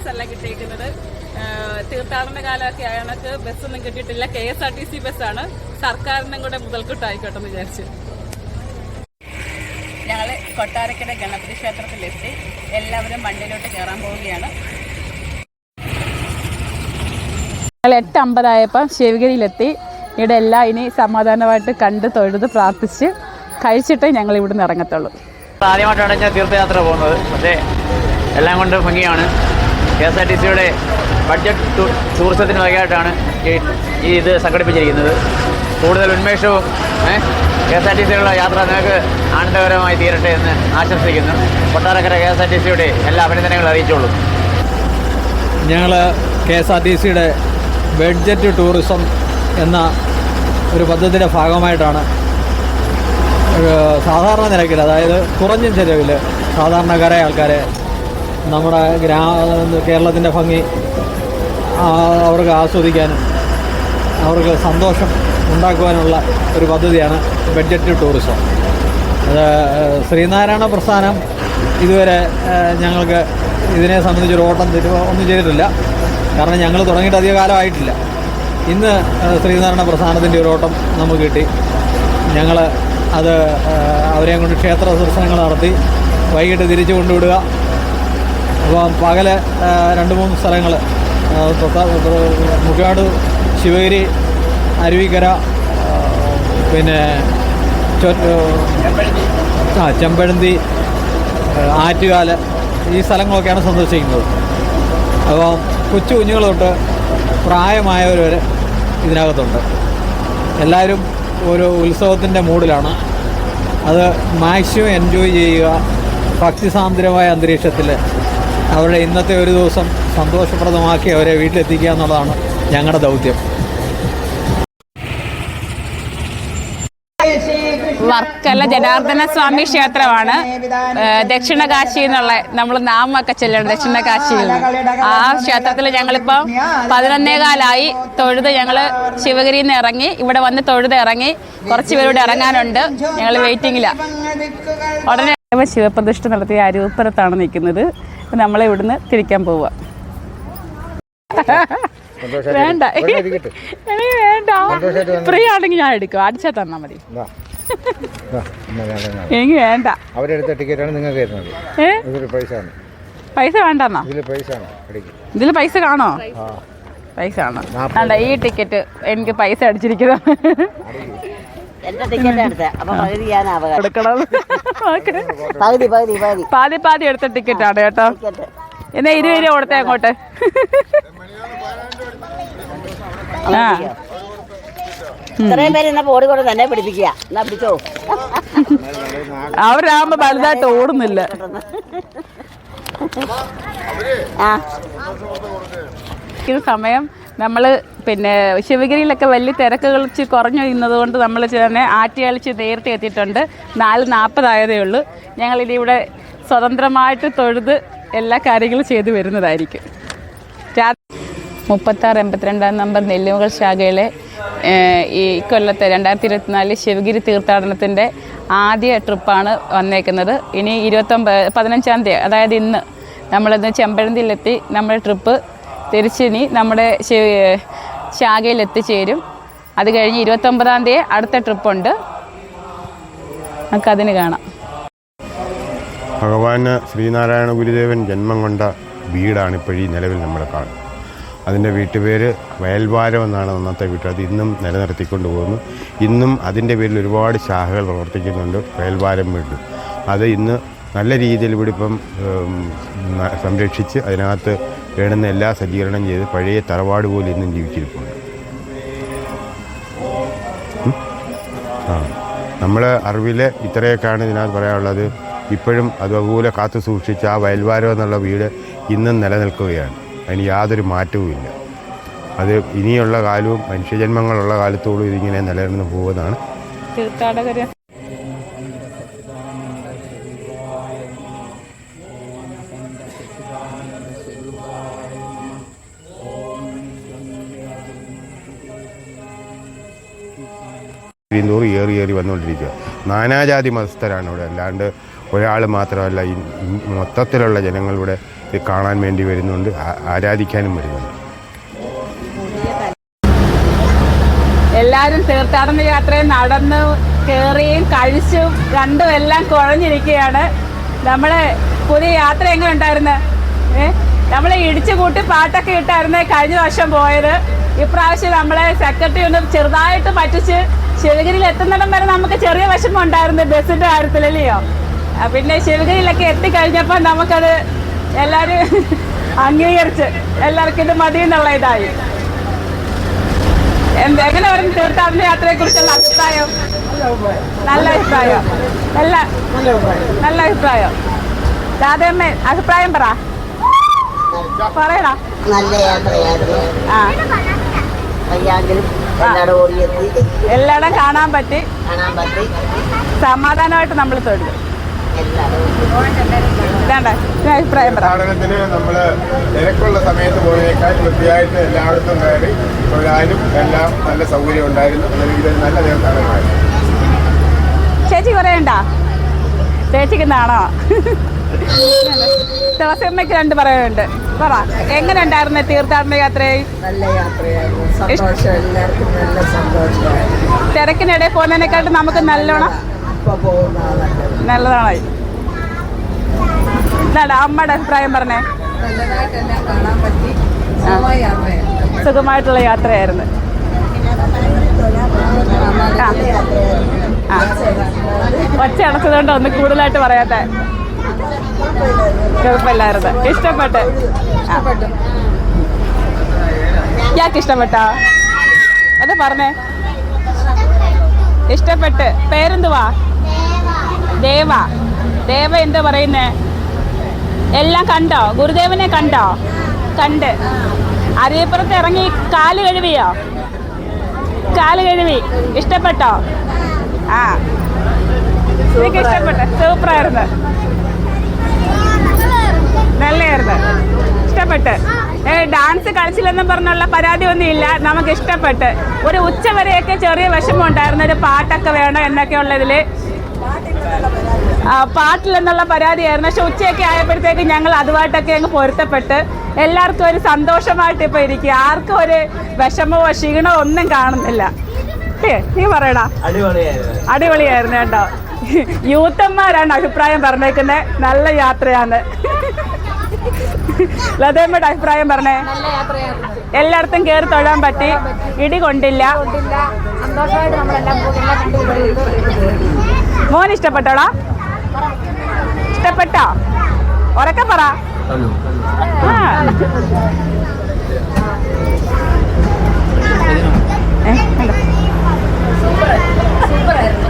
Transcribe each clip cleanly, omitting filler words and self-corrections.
Facilities അല്ല കിട്ടിയിരിക്കുന്നത്. തീർത്ഥാടന കാലമൊക്കെ ആയണക്ക് ബസ്സൊന്നും കിട്ടിയിട്ടില്ല. KSRTC ബസ്സാണ്. സർക്കാരിനും കൂടെ മുതൽക്കൂട്ടായിക്കോട്ടെ എന്ന് വിചാരിച്ചു. ഞങ്ങൾ കൊട്ടാരക്കര ഗണപതി ക്ഷേത്രത്തിലെത്തി. എല്ലാവരും വണ്ടിയിലോട്ട് കയറാൻ പോവുകയാണ്. 8:50 ആയപ്പോൾ ശിവഗിരിയിലെത്തി. ഇവിടെ എല്ലാം ഇനി സമാധാനമായിട്ട് കണ്ട് തൊഴുത് പ്രാർത്ഥിച്ച് കഴിച്ചിട്ടേ ഞങ്ങൾ ഇവിടുന്ന് ഇറങ്ങത്തുള്ളൂ. ആദ്യമായിട്ടാണ് ഞാൻ തീർത്ഥയാത്ര പോകുന്നത്. പക്ഷേ എല്ലാം കൊണ്ട് ഭംഗിയാണ്. KSRTCയുടെ ബഡ്ജറ്റ് ടൂറിസത്തിന് വകയായിട്ടാണ് ഈ ഇത് സംഘടിപ്പിച്ചിരിക്കുന്നത്. കൂടുതൽ ഉന്മേഷവും KSRTCയുള്ള യാത്ര നിങ്ങൾക്ക് ആനന്ദകരമായി തീരട്ടെ എന്ന് ആശംസിക്കുന്നു. കൊട്ടാരക്കര KSRTCയുടെ എല്ലാ അഭിനന്ദനങ്ങളും അറിയിച്ചോളൂ. ഞങ്ങൾ KSRTCയുടെ ബഡ്ജറ്റ് ടൂറിസം എന്ന ഒരു പദ്ധതിയുടെ ഭാഗമായിട്ടാണ് സാധാരണ നിരക്കിൽ, അതായത് കുറഞ്ഞ ചെലവിൽ സാധാരണക്കാരായ ആൾക്കാരെ നമ്മുടെ കേരളത്തിൻ്റെ ഭംഗി അവർക്ക് ആസ്വദിക്കാനും അവർക്ക് സന്തോഷം ഉണ്ടാക്കുവാനുള്ള ഒരു പദ്ധതിയാണ് ബഡ്ജറ്റ് ടൂറിസം. അത് ശ്രീനാരായണ പ്രസ്ഥാനം ഇതുവരെ ഞങ്ങൾക്ക് ഇതിനെ സംബന്ധിച്ചൊരു ഓട്ടം ഒന്നും ചെയ്തിട്ടില്ല. കാരണം ഞങ്ങൾ തുടങ്ങിയിട്ട് അധിക കാലമായിട്ടില്ല. ഇന്ന് ശ്രീനാരായണ പ്രസ്ഥാനത്തിൻ്റെ ഒരു ഓട്ടം നമുക്ക് കിട്ടി. ഞങ്ങൾ അത് അവരെയും കൊണ്ട് ക്ഷേത്ര ദർശനങ്ങൾ നടത്തി വൈകിട്ട് തിരിച്ചു കൊണ്ടുവിടുക. അപ്പോൾ പകല് 2-3 സ്ഥലങ്ങൾ, മുക്കാട്, ശിവഗിരി, അരുവിക്കര, പിന്നെ ചെമ്പഴന്തി, ആറ്റുകാല്, ഈ സ്ഥലങ്ങളൊക്കെയാണ് സന്ദർശിക്കുന്നത്. അപ്പോൾ കൊച്ചു കുഞ്ഞുങ്ങൾ തൊട്ട് പ്രായമായവർ വരെ ഇതിനകത്തുണ്ട്. എല്ലാവരും ഒരു ഉത്സവത്തിൻ്റെ മൂഡിലാണ്. അത് മാക്സിമം എൻജോയ് ചെയ്യുക. ഭക്തിസാന്ദ്രമായ അന്തരീക്ഷത്തിൽ അവരുടെ ഇന്നത്തെ ഒരു ദിവസം സന്തോഷപ്രദമാക്കി അവരെ വീട്ടിലെത്തിക്കുക എന്നുള്ളതാണ് ഞങ്ങളുടെ ദൗത്യം. വർക്കല ജനാർദ്ദന സ്വാമി ക്ഷേത്രമാണ്. ദക്ഷിണകാശി എന്നുള്ള നമ്മൾ നാമൊക്കെ ചെല്ലണം, ദക്ഷിണകാശിയിൽ. ആ ക്ഷേത്രത്തിൽ ഞങ്ങളിപ്പോൾ 11:15 തൊഴുത് ഞങ്ങൾ ശിവഗിരിയിൽ നിന്ന് ഇറങ്ങി. ഇവിടെ വന്ന് തൊഴുത് ഇറങ്ങി. കുറച്ച് പേരോട് ഇറങ്ങാനുണ്ട്. ഞങ്ങൾ വെയിറ്റിങ്ങിലാണ്. ഉടനെ ശിവപ്രതിഷ്ഠ നടത്തിയ അരൂപ്പുറത്താണ് നിൽക്കുന്നത്. നമ്മളെ ഇവിടുന്ന് തിരിക്കാൻ പോവുക. വേണ്ട, എനിക്ക് വേണ്ട. ഫ്രീ ആണെങ്കിൽ ഞാൻ എടുക്കും. അടിച്ചാൽ തന്നാൽ മതി. എനിക്ക് വേണ്ട. അവരെടുത്ത ടിക്കറ്റാണ് നിങ്ങൾക്ക് പൈസ വേണ്ടെന്നാ? ഇതിൽ പൈസ കാണോ? പൈസ കാണോ? വേണ്ട. ഈ ടിക്കറ്റ് എനിക്ക് പൈസ അടിച്ചിരിക്കുന്നത്. പാതി എടുത്ത ടിക്കറ്റാണ് കേട്ടോ. എന്നാ 20 രൂപ കൊടുത്തേ അങ്ങോട്ട്. അവരാകുമ്പോ വലുതായിട്ട് ഓടുന്നില്ല. ഇത് സമയം നമ്മൾ പിന്നെ ശിവഗിരിയിലൊക്കെ വലിയ തിരക്കുകൾ കുറഞ്ഞു വരുന്നത് കൊണ്ട് നമ്മൾ തന്നെ ആറ്റുകാലിച്ച് നേരത്തെ എത്തിയിട്ടുണ്ട്. 4:40 ആയതേ ഉള്ളൂ. ഞങ്ങളിനി ഇവിടെ സ്വതന്ത്രമായിട്ട് തൊഴുത് എല്ലാ കാര്യങ്ങളും ചെയ്തു വരുന്നതായിരിക്കും. 3682 നമ്പർ നെല്ലിമുകൾ ശാഖയിലെ ഈ കൊല്ലത്തെ 2024 ശിവഗിരി തീർത്ഥാടനത്തിൻ്റെ ആദ്യ ട്രിപ്പാണ് വന്നേക്കുന്നത്. ഇനി 15-ാം തീയതി, അതായത് ഇന്ന് നമ്മളിന്ന് ചെമ്പഴന്തിയിലെത്തി നമ്മുടെ ട്രിപ്പ് തിരിച്ചിനി നമ്മുടെ ശാഖയിൽ എത്തിച്ചേരും. അത് കഴിഞ്ഞ് 29-ാം തീയതി അടുത്ത ട്രിപ്പുണ്ട്. നമുക്കതിന് കാണാം. ഭഗവാന് ശ്രീനാരായണ ഗുരുദേവൻ ജന്മം കൊണ്ട വീടാണ് ഇപ്പോഴീ നിലവിൽ നമ്മൾ കാണുന്നത്. അതിൻ്റെ വീട്ടുപേര് വയൽവാരം എന്നാണ് അന്നത്തെ വീട്. അത് ഇന്നും നിലനിർത്തിക്കൊണ്ട് പോകുന്നു. ഇന്നും അതിൻ്റെ പേരിൽ ഒരുപാട് ശാഖകൾ പ്രവർത്തിക്കുന്നുണ്ട്. വയൽവാരം വീട് അത് ഇന്ന് നല്ല രീതിയിൽ ഇവിടെ ഇപ്പം സംരക്ഷിച്ച് അതിനകത്ത് വേണ്ടുന്ന എല്ലാ സജ്ജീകരണം ചെയ്ത് പഴയ തറവാട് പോലെ ഇന്നും ജീവിച്ചിരിപ്പുണ്ട്. നമ്മൾ അറിവിൽ ഇത്രയൊക്കെയാണ് ഇതിനകത്ത് പറയാനുള്ളത്. ഇപ്പോഴും അതുപോലെ കാത്തു സൂക്ഷിച്ച് ആ വയൽവാരം എന്നുള്ള വീട് ഇന്നും നിലനിൽക്കുകയാണ്. അതിന് യാതൊരു മാറ്റവുമില്ല. അത് ഇനിയുള്ള കാലവും മനുഷ്യജന്മങ്ങളുള്ള കാലത്തോളം ഇതിങ്ങനെ നിലനിന്ന് പോകുന്നതാണ്. തീർത്ഥാടകര് തോറും ഏറി വന്നുകൊണ്ടിരിക്കുക. നാനാജാതി മതസ്ഥരാണ് ഇവിടെ. അല്ലാണ്ട് ഒരാൾ മാത്രമല്ല, ഈ മൊത്തത്തിലുള്ള ജനങ്ങളിവിടെ ഇത് കാണാൻ വേണ്ടി വരുന്നുണ്ട്, ആരാധിക്കാനും വരുന്നുണ്ട്. എല്ലാവരും തീർത്ഥാടന യാത്രയിൽ നടന്ന് കയറിയും കഴിച്ചും രണ്ടും എല്ലാം കുഴഞ്ഞിരിക്കുകയാണ്. നമ്മള് പുതിയ യാത്ര എങ്ങനെ ഉണ്ടായിരുന്നു? നമ്മൾ ഇടിച്ചു കൂട്ടി പാട്ടൊക്കെ ഇട്ടായിരുന്നു കഴിഞ്ഞ വർഷം പോയത്. ഇപ്രാവശ്യം നമ്മളെ സെക്രട്ടറി ഒന്ന് ചെറുതായിട്ട് പറ്റിച്ച് ശിവഗിരിയിൽ എത്തുന്നിടം വരെ നമുക്ക് ചെറിയ വിഷമം ഉണ്ടായിരുന്നു ബസ്സിന്റെ കാര്യത്തിലല്ലയോ. പിന്നെ ശിവഗിരിയിലൊക്കെ എത്തിക്കഴിഞ്ഞപ്പോൾ നമുക്കത് എല്ലാവരും അംഗീകരിച്ച് എല്ലാവർക്കും ഇത് മതി എന്നുള്ള ഇതായി. എങ്ങനെ പറഞ്ഞു തീർത്ഥാടന യാത്രയെ കുറിച്ചുള്ള അഭിപ്രായം? നല്ല അഭിപ്രായം. നല്ല അഭിപ്രായം. രാധയമ്മ അഭിപ്രായം പറയടാ. നല്ല യാത്രയായിരുന്നു. എല്ലായിടം കാണാൻ പറ്റി. സമാധാനമായിട്ട് നമ്മൾ തൊഴുതു. അഭിപ്രായം തീർത്ഥാടനത്തിന് നമ്മൾ തിരക്കുള്ള സമയത്ത് പോകുന്നതിനേക്കാൾ വൃത്തിയായിട്ട് എല്ലായിടത്തും കയറി തൊഴാനും എല്ലാം നല്ല സൗകര്യം ഉണ്ടായിരുന്നു. ഇതൊരു നല്ല തീർത്ഥാടനമായിരുന്നു. ചേച്ചി പറയണ്ട, ചേച്ചിക്കുന്നാണോ? തുളസിയമ്മയ്ക്ക് രണ്ട് പറയാനുണ്ട്. പറ, എങ്ങനെ ഉണ്ടായിരുന്നു തീർത്ഥാടന യാത്രയായി? നല്ല യാത്രയായിരുന്നു. സന്തോഷം, എല്ലാവർക്കും നല്ല സന്തോഷമായിരുന്നു. തിരക്കിനിടയിൽ പോകുന്നതിനെക്കാട്ടും നമുക്ക് നല്ലോണം നല്ലതാണായി. എന്താ അമ്മയുടെ അഭിപ്രായം പറഞ്ഞേ? സുഖമായിട്ടുള്ള യാത്രയായിരുന്നു. ഒച്ച അടച്ചതുകൊണ്ട് ഒന്ന് കൂടുതലായിട്ട് പറയാത്തെ. കുഴപ്പമില്ലായിരുന്നു. ഇഷ്ടപ്പെട്ട്. ഇയാൾക്ക് ഇഷ്ടപ്പെട്ടോ? അത് പറഞ്ഞേ. ഇഷ്ടപ്പെട്ട്. പേരെന്തുവാ? ദേവ. ദേവ എന്താ പറയുന്നേ? എല്ലാം കണ്ടോ? ഗുരുദേവനെ കണ്ടോ? കണ്ട്. അരിയപ്പുറത്ത് ഇറങ്ങി കാല് കഴുകിയോ? കാല് കഴുകി. ഇഷ്ടപ്പെട്ടോ? എനിക്ക് ഇഷ്ടപ്പെട്ടു. സൂപ്പറായിരുന്നു. നല്ലായിരുന്നു. ഇഷ്ടപ്പെട്ട്. ഡാൻസ് കളിച്ചില്ലെന്നും പറഞ്ഞുള്ള പരാതി ഒന്നും ഇല്ല. നമുക്ക് ഇഷ്ടപ്പെട്ട്. ഒരു ഉച്ച വരെയൊക്കെ ചെറിയ വിഷമം ഉണ്ടായിരുന്നു, ഒരു പാട്ടൊക്കെ വേണം എന്നൊക്കെ ഉള്ളതിൽ. പാട്ടിലെന്നുള്ള പരാതിയായിരുന്നു. പക്ഷെ ഉച്ചയൊക്കെ ആയപ്പോഴത്തേക്ക് ഞങ്ങൾ അതുമായിട്ടൊക്കെ അങ്ങ് പൊരുത്തപ്പെട്ട് എല്ലാവർക്കും ഒരു സന്തോഷമായിട്ട് ഇപ്പോൾ ഇരിക്കുക. ആർക്കും ഒരു വിഷമമോ ക്ഷീണമോ ഒന്നും കാണുന്നില്ല. നീ പറയടാ. അടിപൊളിയായിരുന്നു കേട്ടോ. യൂത്തന്മാരാണ് അഭിപ്രായം പറഞ്ഞേക്കുന്നത്. നല്ല യാത്രയാണ്. ലതയമ്മയുടെ അഭിപ്രായം പറഞ്ഞേ. എല്ലായിടത്തും കയറി തൊഴാൻ പറ്റി. ഇടി കൊണ്ടില്ല. മോൻ ഇഷ്ടപ്പെട്ടോടാ? ഇഷ്ടപ്പെട്ടോ? ഉറക്കെ പറ.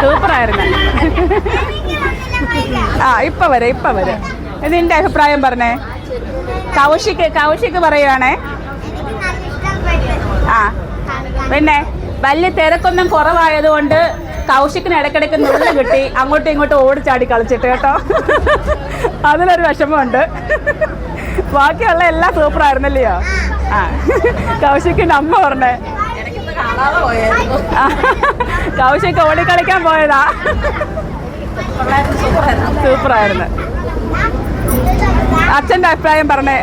സൂപ്പറായിരുന്നു. ഇപ്പൊ വരെ ഇതിന്റെ അഭിപ്രായം പറഞ്ഞേ. കൗശിക്ക് പറയുവാണേ. പിന്നെ വലിയ തിരക്കൊന്നും കുറവായതുകൊണ്ട് കൗശിക്കിന് ഇടയ്ക്കിടയ്ക്ക് നുള്ളു കിട്ടി അങ്ങോട്ടും ഇങ്ങോട്ടും ഓടിച്ചാടി കളിച്ചിട്ട് കേട്ടോ. അതിനൊരു വിഷമമുണ്ട്. ബാക്കിയുള്ള എല്ലാം സൂപ്പറായിരുന്നല്ലയോ? കൗശിക്കിന്റെ അമ്മ പറഞ്ഞേ. കൗശിക്ക് ഓടിക്കളിക്കാൻ പോയതാ. സൂപ്പറായിരുന്നു. അച്ഛൻ്റെ അഭിപ്രായം പറഞ്ഞേ.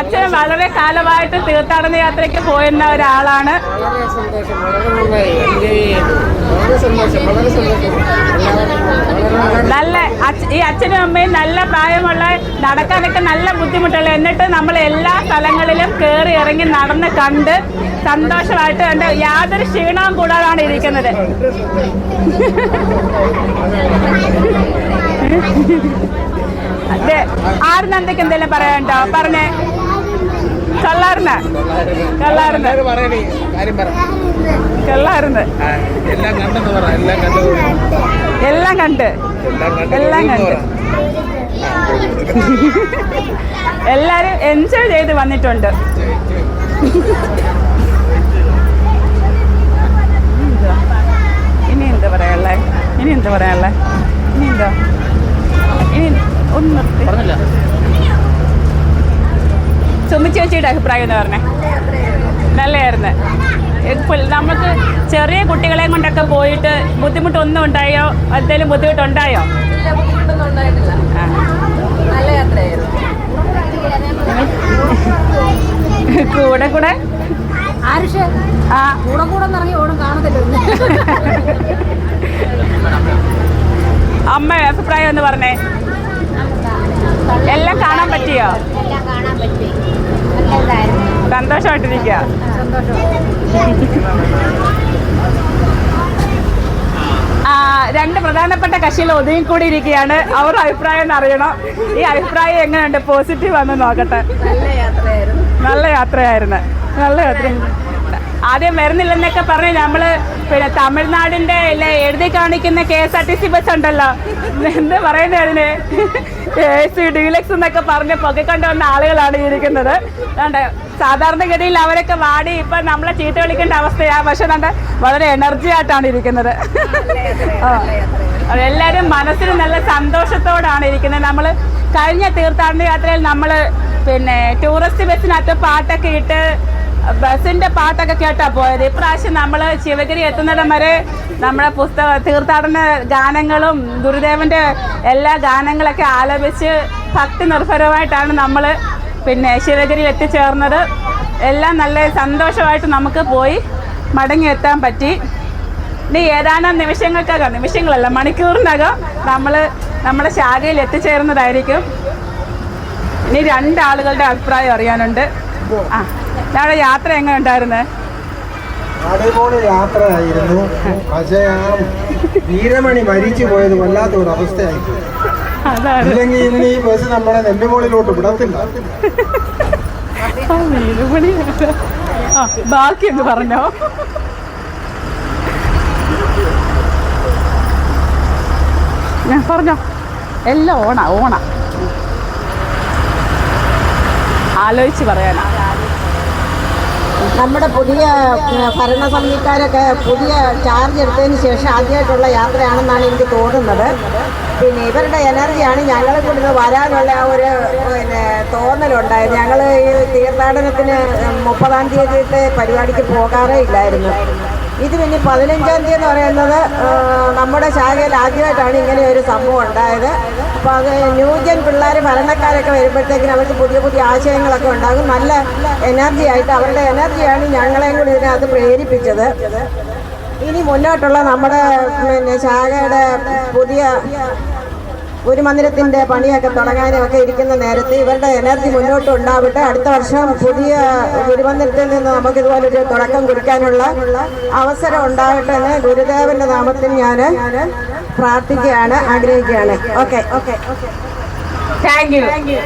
അച്ഛൻ വളരെ കാലമായിട്ട് തീർത്ഥാടന യാത്രയ്ക്ക് പോയിരുന്ന ഒരാളാണ്. നല്ല ഈ അച്ഛനും അമ്മയും നല്ല പ്രായമുള്ള, നടക്കാനൊക്കെ നല്ല ബുദ്ധിമുട്ടുള്ള, എന്നിട്ട് നമ്മൾ എല്ലാ സ്ഥലങ്ങളിലും കയറി ഇറങ്ങി നടന്ന് കണ്ട് സന്തോഷമായിട്ട് കണ്ട് യാതൊരു ക്ഷീണവും കൂടാതാണ് ഇരിക്കുന്നത്. അതെ. ആരുന്നന്തൊക്കെ എന്തെങ്കിലും പറയാനുണ്ടോ? പറഞ്ഞേ. കള്ളായിരുന്നു. എല്ലാം കണ്ട് എല്ലാരും എൻജോയ് ചെയ്ത് വന്നിട്ടുണ്ട്. ഇനി എന്താ പറയാനുള്ളേ? ഇനി ഒന്ന് സുമി ചേച്ചിയുടെ അഭിപ്രായം എന്ന് പറഞ്ഞേ. നല്ലതായിരുന്നു. നമുക്ക് ചെറിയ കുട്ടികളെയും കൊണ്ടൊക്കെ പോയിട്ട് ബുദ്ധിമുട്ടൊന്നും ഉണ്ടായോ? എന്തെങ്കിലും ബുദ്ധിമുട്ടുണ്ടായോ? നല്ല യാത്രയായിരുന്നു. കൂടെ കൂടെ ആരുഷ് ആ കൂടെ കൂടെ ഇറങ്ങി ഓണം കാണത്തില്ല. അമ്മ അഭിപ്രായം എന്ന് പറഞ്ഞേ. എല്ലാം കാണാൻ പറ്റിയോ? എല്ലാം കാണാൻ പറ്റി. നല്ലതായിരുന്നു. സന്തോഷമായിട്ടിരിക്കുക. രണ്ട് പ്രധാനപ്പെട്ട കക്ഷികൾ ഒതുങ്ങി കൂടി ഇരിക്കുകയാണ്. അവരുടെ അഭിപ്രായം എന്ന് അറിയണം. ഈ അഭിപ്രായം എങ്ങനെയുണ്ട്? പോസിറ്റീവ് വന്ന് നോക്കട്ടെ. നല്ല യാത്രയായിരുന്നു. നല്ല യാത്രയായിരുന്നു. നല്ല യാത്ര. ആദ്യം വരുന്നില്ലെന്നൊക്കെ പറഞ്ഞ് നമ്മള് പിന്നെ തമിഴ്നാടിന്റെ എഴുതി കാണിക്കുന്ന KSRTC ബസ് ഉണ്ടല്ലോ, എന്ത് പറയുന്നത് അതിന് AC ഡീലക്സ് എന്നൊക്കെ പറഞ്ഞ് പൊക്കിക്കൊണ്ട് വന്ന ആളുകളാണ് ഇരിക്കുന്നത്. സാധാരണഗതിയിൽ അവരൊക്കെ വാടി ഇപ്പൊ നമ്മളെ ചീത്ത വിളിക്കേണ്ട അവസ്ഥയാ. പക്ഷെ വളരെ എനർജി ആയിട്ടാണ് ഇരിക്കുന്നത്. എല്ലാവരും മനസ്സിന് നല്ല സന്തോഷത്തോടാണ് ഇരിക്കുന്നത്. നമ്മൾ കഴിഞ്ഞ തീർത്ഥാടന യാത്രയിൽ നമ്മൾ പിന്നെ ടൂറിസ്റ്റ് ബസ്സിനകത്ത് പാട്ടൊക്കെ ഇട്ട് ബസ്സിന്റെ പാട്ടൊക്കെ കേട്ടാ പോയത്. ഇപ്രാവശ്യം നമ്മൾ ശിവഗിരി എത്തുന്നിടം വരെ നമ്മുടെ തീർത്ഥാടന ഗാനങ്ങളും ഗുരുദേവന്റെ എല്ലാ ഗാനങ്ങളൊക്കെ ആലപിച്ച് ഭക്തി നിർഭരമായിട്ടാണ് നമ്മൾ പിന്നെ ശിവഗിരി എത്തിച്ചേർന്നത്. എല്ലാം നല്ല സന്തോഷമായിട്ട് നമുക്ക് പോയി മടങ്ങി എത്താൻ പറ്റി. ഇനി ഏതാനും നിമിഷങ്ങളല്ല മണിക്കൂറിനകം നമ്മൾ നമ്മുടെ ശാഖയിൽ എത്തിച്ചേർന്നതായിരിക്കും. ഇനി രണ്ടാളുകളുടെ അഭിപ്രായം അറിയാനുണ്ട്. ആ, ഞങ്ങളുടെ യാത്ര എങ്ങനെ ഉണ്ടായിരുന്നു? അടിപൊളി യാത്രയായിരുന്നു. പക്ഷേ ആ വീരമണി മരിച്ചു പോയത് വല്ലാത്തൊരു അവസ്ഥയായിരുന്നു. ഇല്ലെങ്കിൽ ഇന്ന് ഈ ബസ് നമ്മളെ നെല്ലുമോളിലോട്ട് വിടത്തില്ല. ബാക്കി എന്ന് പറഞ്ഞോ? ഞാൻ പറഞ്ഞോ എല്ലാം ഓണ ആലോചിച്ച് പറയാനാ. നമ്മുടെ പുതിയ ഭരണസമിതിക്കാരൊക്കെ പുതിയ ചാർജ് എടുത്തതിന് ശേഷം ആദ്യമായിട്ടുള്ള യാത്രയാണെന്നാണ് എനിക്ക് തോന്നുന്നത്. പിന്നെ ഇവരുടെ എനർജിയാണ് ഞങ്ങളെ കൊണ്ട് വരാനുള്ള ആ ഒരു തോന്നലുണ്ടായത്. ഞങ്ങൾ ഈ തീർത്ഥാടനത്തിന് 30-ാം തീയതിയിലത്തെ പരിപാടിക്ക് പോകാറേ ഇല്ലായിരുന്നു. ഇത് പിന്നെ 15-ാം തീയതി എന്ന് പറയുന്നത് നമ്മുടെ ശാഖയിൽ ആദ്യമായിട്ടാണ് ഇങ്ങനെ ഒരു സംഭവം ഉണ്ടായത്. അപ്പോൾ അത് ന്യൂജൻ പിള്ളേർ ഭരണക്കാരൊക്കെ വരുമ്പോഴത്തേക്കിനും അവർക്ക് പുതിയ പുതിയ ആശയങ്ങളൊക്കെ ഉണ്ടാകും. നല്ല എനർജി ആയിട്ട് അവരുടെ എനർജിയാണ് ഞങ്ങളെയും കൂടി ഇതിനകത്ത് പ്രേരിപ്പിച്ചത്. ഇനി മുന്നോട്ടുള്ള നമ്മുടെ പിന്നെ ശാഖയുടെ പുതിയ ഗുരുമന്ദിരത്തിൻ്റെ പണിയൊക്കെ തുടങ്ങാനും ഒക്കെ ഇരിക്കുന്ന നേരത്തെ ഇവരുടെ എനർജി മുന്നോട്ട് ഉണ്ടാവട്ടെ. അടുത്ത വർഷം പുതിയ ഗുരുമന്ദിരത്തിൽ നിന്ന് നമുക്കിതുപോലൊരു തുടക്കം കുറിക്കാനുള്ള അവസരം ഉണ്ടാവട്ടെ എന്ന് ഗുരുദേവന്റെ നാമത്തിൽ ഞാൻ പ്രാർത്ഥിക്കുകയാണ്, ആഗ്രഹിക്കുകയാണ്. ഓക്കെ. Thank you.